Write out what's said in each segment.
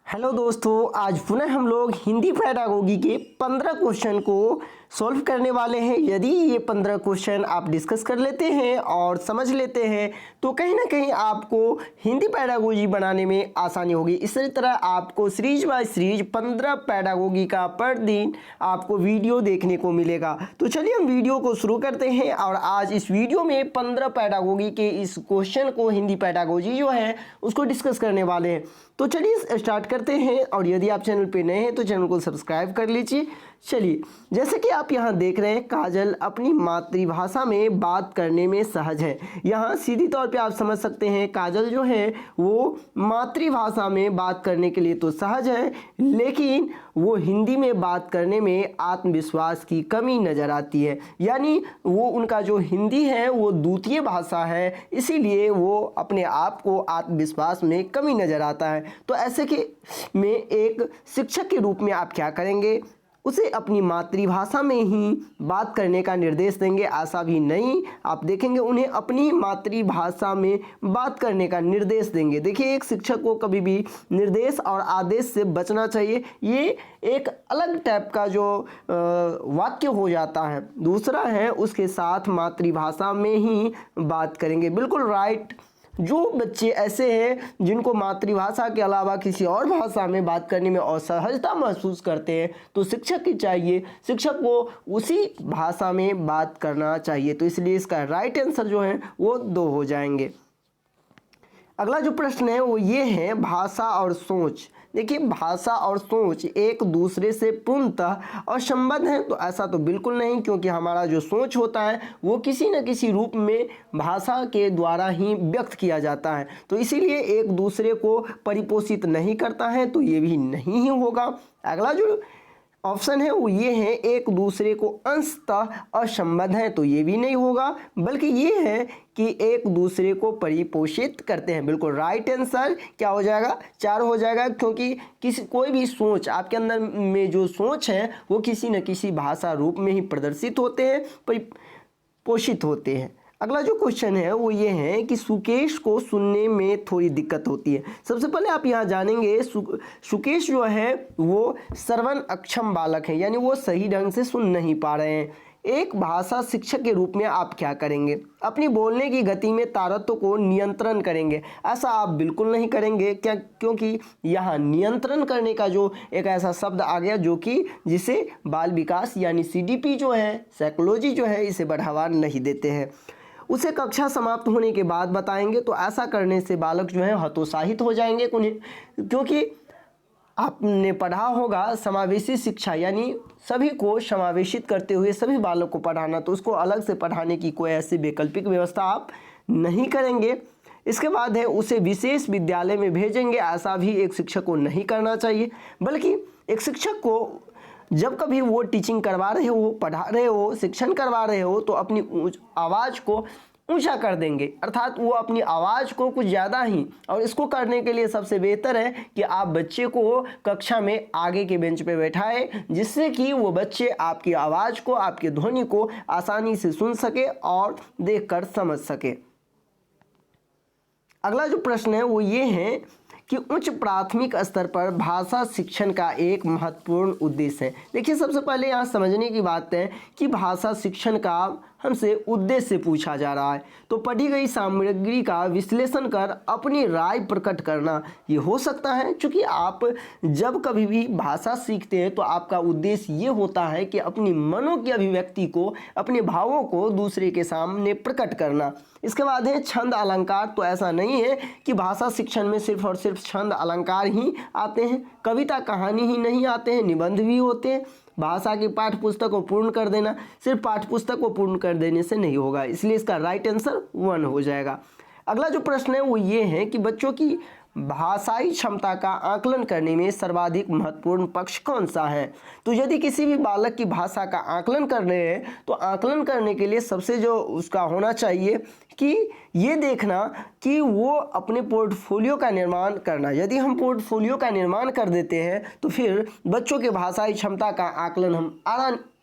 Hello दोस्तों, आज पुनः हम लोग हिंदी पैडागोगी के 15 क्वेश्चन को सॉल्व करने वाले हैं। यदि ये 15 क्वेश्चन आप डिस्कस कर लेते हैं और समझ लेते हैं तो कहीं ना कहीं आपको हिंदी पैडागोगी बनाने में आसानी होगी। इसी तरह आपको सीरीज बाय सीरीज 15 पैडागोगी का पर दिन आपको वीडियो देखने को मिलेगा। तो चलिए हम वीडियो को शुरू करते हैं और आज इस वीडियो में 15 पैडागोगी के इस क्वेश्चन को हिंदी पैडागोगी जो है उसको डिस्कस करने वाले हैं। तो चलिए स्टार्ट करते हैं और यदि आप चैनल पे नए हैं तो चैनल को सब्सक्राइब कर लीजिए। चलिए, जैसे कि आप यहाँ देख रहे हैं, काजल अपनी मातृभाषा में बात करने में सहज है। यहाँ सीधी तौर पे आप समझ सकते हैं काजल जो है वो मातृभाषा में बात करने के लिए तो सहज है, लेकिन वो हिंदी में बात करने में आत्मविश्वास की कमी नज़र आती है। यानी वो उनका जो हिंदी है वो द्वितीय भाषा है, इसीलिए वो अपने आप को आत्मविश्वास में कमी नज़र आता है। तो ऐसे के में एक शिक्षक के रूप में आप क्या करेंगे, उसे अपनी मातृभाषा में ही बात करने का निर्देश देंगे। ऐसा भी नहीं, आप देखेंगे उन्हें अपनी मातृभाषा में बात करने का निर्देश देंगे। देखिए, एक शिक्षक को कभी भी निर्देश और आदेश से बचना चाहिए। ये एक अलग टाइप का जो वाक्य हो जाता है। दूसरा है, उसके साथ मातृभाषा में ही बात करेंगे। बिल्कुल राइट। जो बच्चे ऐसे हैं जिनको मातृभाषा के अलावा किसी और भाषा में बात करने में असहजता महसूस करते हैं, तो शिक्षक की चाहिए, शिक्षक को उसी भाषा में बात करना चाहिए। तो इसलिए इसका राइट आंसर जो है वो 2 हो जाएंगे। अगला जो प्रश्न है वो ये है, भाषा और सोच। देखिए, भाषा और सोच एक दूसरे से पूर्णतः असंबद्ध हैं, तो ऐसा तो बिल्कुल नहीं, क्योंकि हमारा जो सोच होता है वो किसी न किसी रूप में भाषा के द्वारा ही व्यक्त किया जाता है। तो इसीलिए एक दूसरे को परिपोषित नहीं करता है, तो ये भी नहीं ही होगा। अगला जो ऑप्शन है वो ये है, एक दूसरे को अंशतः असंबद्ध है, तो ये भी नहीं होगा, बल्कि ये है कि एक दूसरे को परिपोषित करते हैं। बिल्कुल राइट आंसर क्या हो जाएगा, 4 हो जाएगा, क्योंकि कोई भी सोच आपके अंदर में जो सोच है वो किसी न किसी भाषा रूप में ही प्रदर्शित होते हैं, परिपोषित होते हैं। अगला जो क्वेश्चन है वो ये है कि सुकेश को सुनने में थोड़ी दिक्कत होती है। सबसे पहले आप यहाँ जानेंगे सुकेश जो है वो श्रवण अक्षम बालक है, यानी वो सही ढंग से सुन नहीं पा रहे हैं। एक भाषा शिक्षक के रूप में आप क्या करेंगे, अपनी बोलने की गति में तारतम्य को नियंत्रण करेंगे। ऐसा आप बिल्कुल नहीं करेंगे, क्या, क्योंकि यहाँ नियंत्रण करने का जो एक ऐसा शब्द आ गया जो कि जिसे बाल विकास यानी सीडीपी जो है, साइकोलॉजी जो है, इसे बढ़ावा नहीं देते हैं। उसे कक्षा समाप्त होने के बाद बताएंगे, तो ऐसा करने से बालक जो है हतोत्साहित हो जाएंगे, क्योंकि आपने पढ़ा होगा समावेशी शिक्षा, यानी सभी को समावेशित करते हुए सभी बालक को पढ़ाना, तो उसको अलग से पढ़ाने की कोई ऐसी वैकल्पिक व्यवस्था आप नहीं करेंगे। इसके बाद है, उसे विशेष विद्यालय में भेजेंगे। ऐसा भी एक शिक्षक को नहीं करना चाहिए, बल्कि एक शिक्षक को जब कभी वो टीचिंग करवा रहे हो, पढ़ा रहे हो, शिक्षण करवा रहे हो, तो अपनी आवाज़ को ऊंचा कर देंगे, अर्थात वो अपनी आवाज़ को कुछ ज़्यादा ही। और इसको करने के लिए सबसे बेहतर है कि आप बच्चे को कक्षा में आगे के बेंच पे बैठाएं, जिससे कि वो बच्चे आपकी आवाज़ को, आपकी ध्वनि को आसानी से सुन सके और देखकर समझ सके। अगला जो प्रश्न है वो ये है कि उच्च प्राथमिक स्तर पर भाषा शिक्षण का एक महत्वपूर्ण उद्देश्य है। देखिए, सबसे पहले यहाँ समझने की बात है कि भाषा शिक्षण का हमसे उद्देश्य पूछा जा रहा है, तो पढ़ी गई सामग्री का विश्लेषण कर अपनी राय प्रकट करना ये हो सकता है। क्योंकि आप जब कभी भी भाषा सीखते हैं तो आपका उद्देश्य ये होता है कि अपनी मनों की अभिव्यक्ति को, अपने भावों को दूसरे के सामने प्रकट करना। इसके बाद है छंद अलंकार। तो ऐसा नहीं है कि भाषा शिक्षण में सिर्फ और सिर्फ छंद अलंकार ही आते हैं, कविता कहानी ही नहीं आते हैं, निबंध भी होते हैं। भाषा की पाठ्य पुस्तक को पूर्ण कर देना सिर्फ पाठ्य पुस्तक को पूर्ण कर देने से नहीं होगा, इसलिए इसका राइट आंसर 1 हो जाएगा। अगला जो प्रश्न है वो ये है कि बच्चों की भाषाई क्षमता का आकलन करने में सर्वाधिक महत्वपूर्ण पक्ष कौन सा है। तो यदि किसी भी बालक की भाषा का आकलन कर रहे हैं, तो आकलन करने के लिए सबसे जो उसका होना चाहिए कि ये देखना कि वो अपने पोर्टफोलियो का निर्माण करना। यदि हम पोर्टफोलियो का निर्माण कर देते हैं तो फिर बच्चों के भाषाई क्षमता का आकलन हम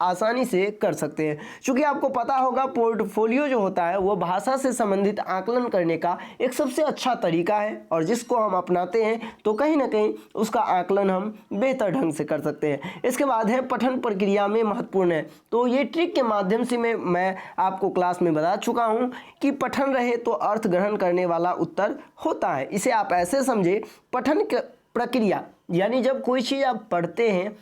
आसानी से कर सकते हैं। क्योंकि आपको पता होगा पोर्टफोलियो जो होता है वो भाषा से संबंधित आकलन करने का एक सबसे अच्छा तरीका है और जिसको हम अपनाते हैं तो कहीं ना कहीं उसका आकलन हम बेहतर ढंग से कर सकते हैं। इसके बाद है पठन प्रक्रिया में महत्वपूर्ण है। तो ये ट्रिक के माध्यम से मैं आपको क्लास में बता चुका हूँ कि पठन रहे तो अर्थ ग्रहण करने वाला उत्तर होता है। इसे आप ऐसे समझे, पठन प्रक्रिया यानी जब कोई चीज़ आप पढ़ते हैं,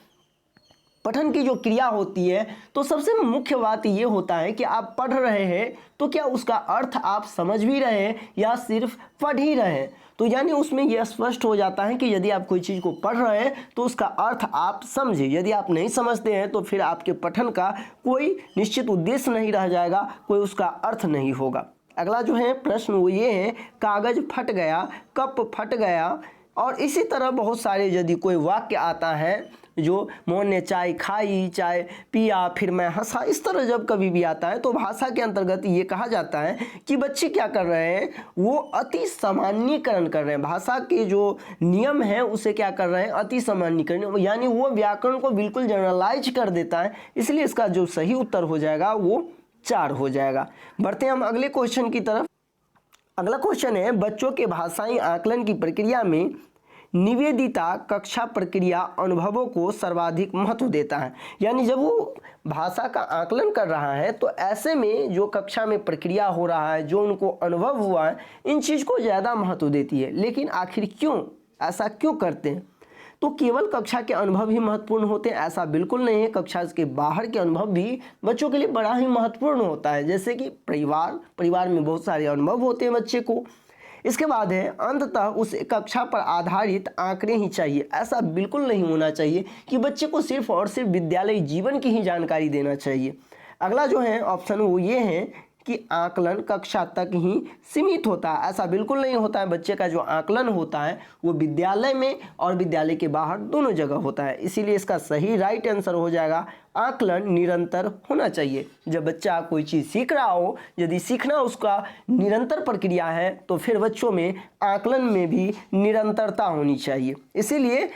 पठन की जो क्रिया होती है तो सबसे मुख्य बात ये होता है कि आप पढ़ रहे हैं तो क्या उसका अर्थ आप समझ भी रहे हैं या सिर्फ पढ़ ही रहे हैं। तो यानी उसमें यह स्पष्ट हो जाता है कि यदि आप कोई चीज़ को पढ़ रहे हैं तो उसका अर्थ आप समझे। यदि आप नहीं समझते हैं तो फिर आपके पठन का कोई निश्चित उद्देश्य नहीं रह जाएगा, कोई उसका अर्थ नहीं होगा। अगला जो है प्रश्न वो ये है, कागज फट गया, कप फट गया। और इसी तरह बहुत सारे यदि कोई वाक्य आता है जो मोहन ने चाय खाई, चाय पिया, फिर मैं हंसा, इस तरह जब कभी भी आता है तो भाषा के अंतर्गत ये कहा जाता है कि बच्चे क्या कर रहे हैं, वो अति सामान्यीकरण कर रहे हैं। भाषा के जो नियम है उसे क्या कर रहे हैं, अति सामान्यीकरण, यानी वो व्याकरण को बिल्कुल जनरलाइज कर देता है। इसलिए इसका जो सही उत्तर हो जाएगा वो 4 हो जाएगा। बढ़ते हैं हम अगले क्वेश्चन की तरफ। अगला क्वेश्चन है, बच्चों के भाषाई आकलन की प्रक्रिया में निवेदिता कक्षा प्रक्रिया अनुभवों को सर्वाधिक महत्व देता है। यानी जब वो भाषा का आकलन कर रहा है तो ऐसे में जो कक्षा में प्रक्रिया हो रहा है, जो उनको अनुभव हुआ है, इन चीज़ को ज़्यादा महत्व देती है। लेकिन आखिर क्यों, ऐसा क्यों करते हैं? तो केवल कक्षा के अनुभव ही महत्वपूर्ण होते हैं ऐसा बिल्कुल नहीं है। कक्षा के बाहर के अनुभव भी बच्चों के लिए बड़ा ही महत्वपूर्ण होता है। जैसे कि परिवार में बहुत सारे अनुभव होते हैं बच्चे को। इसके बाद है, अंततः उस कक्षा पर आधारित आंकड़े ही चाहिए। ऐसा बिल्कुल नहीं होना चाहिए कि बच्चे को सिर्फ और सिर्फ विद्यालय जीवन की ही जानकारी देना चाहिए। अगला जो है ऑप्शन वो ये है कि आकलन कक्षा तक ही सीमित होता है। ऐसा बिल्कुल नहीं होता है। बच्चे का जो आकलन होता है वो विद्यालय में और विद्यालय के बाहर दोनों जगह होता है। इसीलिए इसका सही राइट आंसर हो जाएगा, आकलन निरंतर होना चाहिए। जब बच्चा कोई चीज़ सीख रहा हो, यदि सीखना उसका निरंतर प्रक्रिया है तो फिर बच्चों में आकलन में भी निरंतरता होनी चाहिए। इसीलिए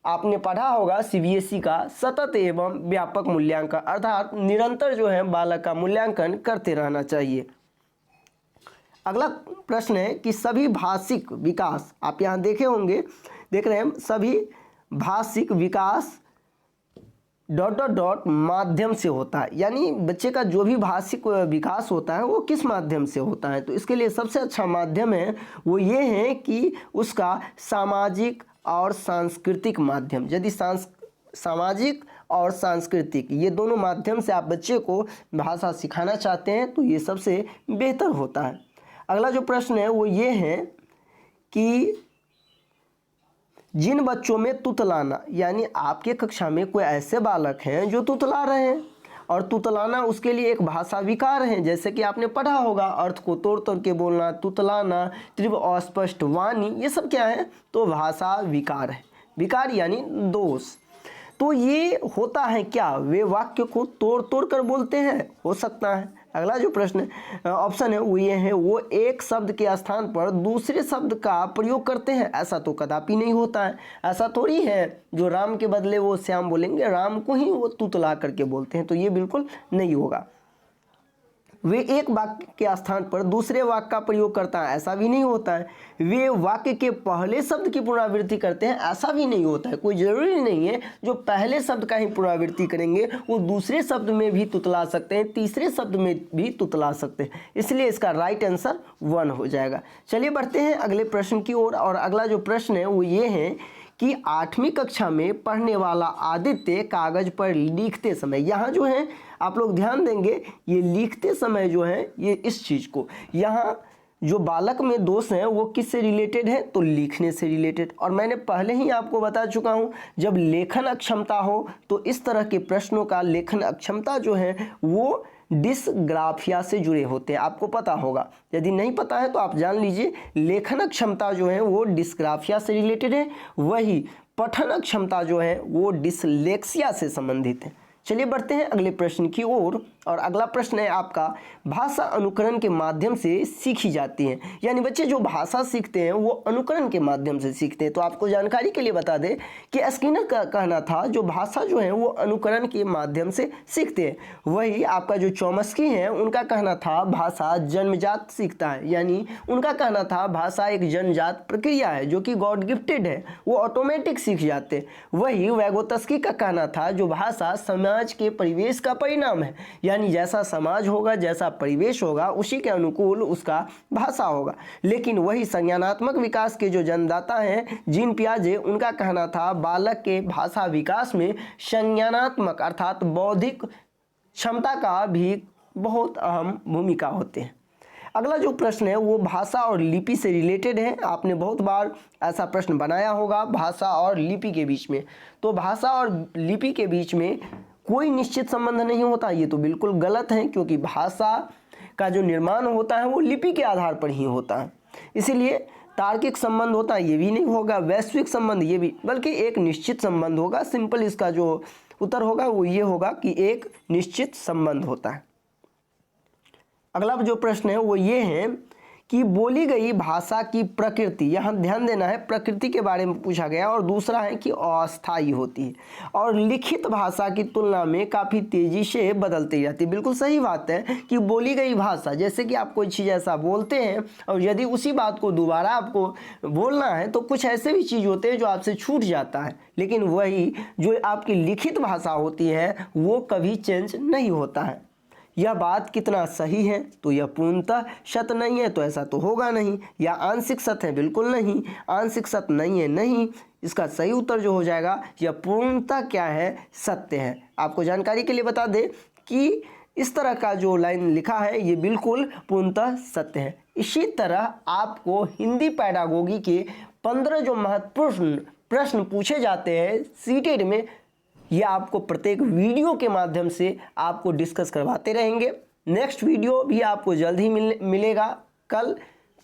आपने पढ़ा होगा सीबीएसई का सतत एवं व्यापक मूल्यांकन, अर्थात निरंतर जो है बालक का मूल्यांकन करते रहना चाहिए। अगला प्रश्न है कि सभी भाषिक विकास, आप यहाँ देख रहे हैं, सभी भाषिक विकास ... माध्यम से होता है। यानी बच्चे का जो भी भाषिक विकास होता है वो किस माध्यम से होता है। तो इसके लिए सबसे अच्छा माध्यम है वो ये है कि उसका सामाजिक और सांस्कृतिक माध्यम। यदि सामाजिक और सांस्कृतिक ये दोनों माध्यम से आप बच्चे को भाषा सिखाना चाहते हैं तो ये सबसे बेहतर होता है। अगला जो प्रश्न है वो ये है कि जिन बच्चों में तुतलाना, यानी आपके कक्षा में कोई ऐसे बालक हैं जो तुतला रहे हैं, और तुतलाना उसके लिए एक भाषा विकार है। जैसे कि आपने पढ़ा होगा, अर्थ को तोड़ तोड़ के बोलना, तुतलाना, तीव्र अस्पष्ट वाणी, ये सब क्या है, तो भाषा विकार है। विकार यानी दोष। तो ये होता है क्या, वे वाक्य को तोड़ तोड़ कर बोलते हैं, हो सकता है। अगला जो प्रश्न ऑप्शन है वो ये है, वो एक शब्द के स्थान पर दूसरे शब्द का प्रयोग करते हैं। ऐसा तो कदापि नहीं होता है। ऐसा थोड़ी है जो राम के बदले वो श्याम बोलेंगे, राम को ही वो तुतला करके बोलते हैं, तो ये बिल्कुल नहीं होगा। वे एक वाक्य के स्थान पर दूसरे वाक्य का प्रयोग करता है, ऐसा भी नहीं होता है। वे वाक्य के पहले शब्द की पुनरावृत्ति करते हैं, ऐसा भी नहीं होता है। कोई ज़रूरी नहीं है जो पहले शब्द का ही पुनरावृत्ति करेंगे वो दूसरे शब्द में भी तुतला सकते हैं, तीसरे शब्द में भी तुतला सकते हैं। इसलिए इसका राइट आंसर 1 हो जाएगा। चलिए बढ़ते हैं अगले प्रश्न की ओर। और अगला जो प्रश्न है वो ये है कि 8वीं कक्षा में पढ़ने वाला आदित्य कागज पर लिखते समय, यहाँ जो है आप लोग ध्यान देंगे, ये लिखते समय जो है ये इस चीज़ को, यहाँ जो बालक में दोष हैं वो किससे रिलेटेड है, तो लिखने से रिलेटेड। और मैंने पहले ही आपको बता चुका हूँ, जब लेखन अक्षमता हो तो इस तरह के प्रश्नों का लेखन अक्षमता जो है वो डिस्ग्राफिया से जुड़े होते हैं। आपको पता होगा, यदि नहीं पता है तो आप जान लीजिए, लेखन क्षमता जो है वो डिस्ग्राफिया से रिलेटेड है, वही पठन क्षमता जो है वो डिसलेक्सिया से संबंधित है। चलिए बढ़ते हैं अगले प्रश्न की ओर। और अगला प्रश्न है आपका, भाषा अनुकरण के माध्यम से सीखी जाती है। यानी बच्चे जो भाषा सीखते हैं वो अनुकरण के माध्यम से सीखते हैं। तो आपको जानकारी के लिए बता दें कि स्किनर का कहना था जो भाषा जो है वो अनुकरण के माध्यम से सीखते हैं। वही आपका जो चॉम्स्की है उनका कहना था भाषा जन्मजात सीखता है। यानी उनका कहना था भाषा एक जन्मजात प्रक्रिया है जो कि गॉड गिफ्टेड है, वो ऑटोमेटिक सीख जाते हैं। वही वैगोत्स्की का कहना था जो भाषा समाज के परिवेश का परिणाम है। यानी जैसा समाज होगा, जैसा परिवेश होगा, उसी के अनुकूल उसका भाषा होगा। लेकिन वही संज्ञानात्मक विकास के जो जन्मदाता हैं जीन पियाजे, उनका कहना था बालक के भाषा विकास में संज्ञानात्मक अर्थात बौद्धिक क्षमता का भी बहुत अहम भूमिका होते हैं। अगला जो प्रश्न है वो भाषा और लिपि से रिलेटेड है। आपने बहुत बार ऐसा प्रश्न बनाया होगा भाषा और लिपि के बीच में। तो भाषा और लिपि के बीच में कोई निश्चित संबंध नहीं होता, ये तो बिल्कुल गलत है, क्योंकि भाषा का जो निर्माण होता है वो लिपि के आधार पर ही होता है। इसीलिए तार्किक संबंध होता है ये भी नहीं होगा, वैश्विक संबंध ये भी, बल्कि एक निश्चित संबंध होगा। सिंपल इसका जो उत्तर होगा वो ये होगा कि एक निश्चित संबंध होता है। अगला जो प्रश्न है वो ये है कि बोली गई भाषा की प्रकृति, यहाँ ध्यान देना है, प्रकृति के बारे में पूछा गया। और दूसरा है कि अस्थायी होती है और लिखित भाषा की तुलना में काफ़ी तेज़ी से बदलती जाती है। बिल्कुल सही बात है कि बोली गई भाषा, जैसे कि आप कोई चीज़ ऐसा बोलते हैं और यदि उसी बात को दोबारा आपको बोलना है तो कुछ ऐसे भी चीज़ होते हैं जो आपसे छूट जाता है। लेकिन वही जो आपकी लिखित भाषा होती है वो कभी चेंज नहीं होता है। यह बात कितना सही है? तो यह पूर्णतः सत्य नहीं है, तो ऐसा तो होगा नहीं। या आंशिक सत्य है? बिल्कुल नहीं। आंशिक सत्य नहीं है, नहीं। इसका सही उत्तर जो हो जाएगा यह पूर्णतः क्या है? सत्य है। आपको जानकारी के लिए बता दें कि इस तरह का जो लाइन लिखा है ये बिल्कुल पूर्णतः सत्य है। इसी तरह आपको हिंदी पैडागोगी के 15 जो महत्वपूर्ण प्रश्न पूछे जाते हैं सीटेट में, ये आपको प्रत्येक वीडियो के माध्यम से आपको डिस्कस करवाते रहेंगे। नेक्स्ट वीडियो भी आपको जल्द ही मिलेगा कल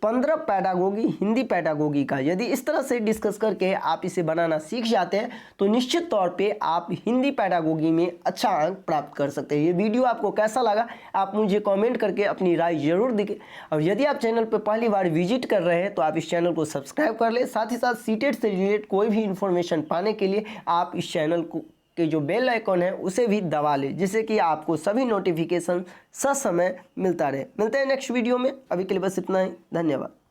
15 पैडागोगी, हिंदी पैडागोगी का। यदि इस तरह से डिस्कस करके आप इसे बनाना सीख जाते हैं तो निश्चित तौर पे आप हिंदी पैडागोगी में अच्छा अंक प्राप्त कर सकते हैं। ये वीडियो आपको कैसा लगा आप मुझे कमेंट करके अपनी राय जरूर दें। और यदि आप चैनल पर पहली बार विजिट कर रहे हैं तो आप इस चैनल को सब्सक्राइब कर लें। साथ ही साथ सीटेट से रिलेटेड कोई भी इन्फॉर्मेशन पाने के लिए आप इस चैनल को के जो बेल आइकॉन है उसे भी दबा लें, जिससे कि आपको सभी नोटिफिकेशन ससमय मिलता रहे। मिलते हैं नेक्स्ट वीडियो में। अभी के लिए बस इतना ही। धन्यवाद।